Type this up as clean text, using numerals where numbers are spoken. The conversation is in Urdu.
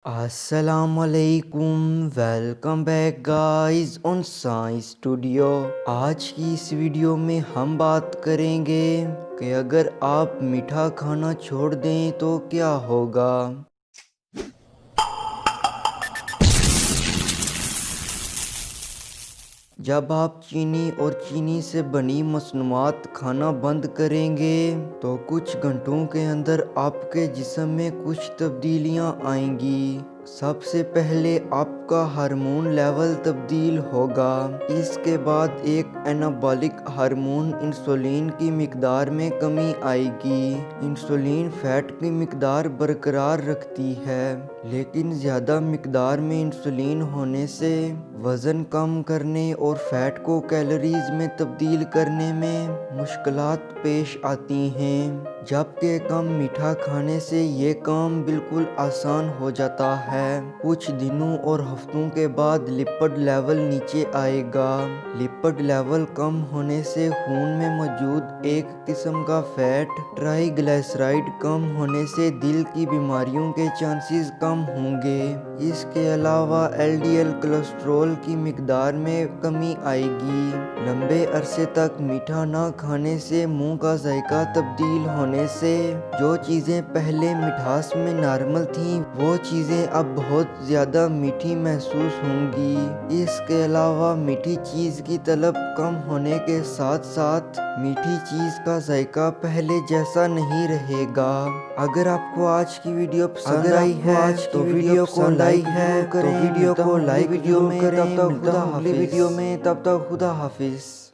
السلام علیکم، welcome back guys on science studio. آج کی اس ویڈیو میں ہم بات کریں گے کہ اگر آپ میٹھا کھانا چھوڑ دیں تو کیا ہوگا۔ جب آپ چینی اور چینی سے بنی مصنوعات کھانا بند کریں گے تو کچھ گھنٹوں کے اندر آپ کے جسم میں کچھ تبدیلیاں آئیں گی۔ سب سے پہلے آپ کا ہارمون لیول تبدیل ہوگا۔ اس کے بعد ایک اینابولک ہارمون انسولین کی مقدار میں کمی آئے گی۔ انسولین فیٹ کی مقدار برقرار رکھتی ہے، لیکن زیادہ مقدار میں انسولین ہونے سے وزن کم کرنے اور فیٹ کو کیلوریز میں تبدیل کرنے میں مشکلات پیش آتی ہیں، جبکہ کم میٹھا کھانے سے یہ کام بالکل آسان ہو جاتا ہے۔ کچھ دنوں اور ہفتوں کے بعد لپڈ لیول نیچے آئے گا۔ لپڈ لیول کم ہونے سے خون میں موجود ایک قسم کا فیٹ ٹرائی گلائسرائڈ کم ہونے سے دل کی بیماریوں کے چانسز کم ہوں گے۔ اس کے علاوہ ایل ڈی ایل کولیسٹرول کی مقدار میں کمی آئے گی۔ لمبے عرصے تک میٹھا نہ کھانے سے منہ کا ذائقہ تبدیل ہونے سے جو چیزیں پہلے مٹھاس میں نارمل تھیں وہ چیزیں اب بہت زیادہ میٹھی محسوس ہوں گی۔ اس کے علاوہ میٹھی چیز کی طلب کم ہونے کے ساتھ ساتھ میٹھی چیز کا ذائقہ پہلے جیسا نہیں رہے گا۔ اگر آپ کو آج کی ویڈیو پسند آئی ہے تو ویڈیو کو لائک کریں، تب تک خدا حافظ۔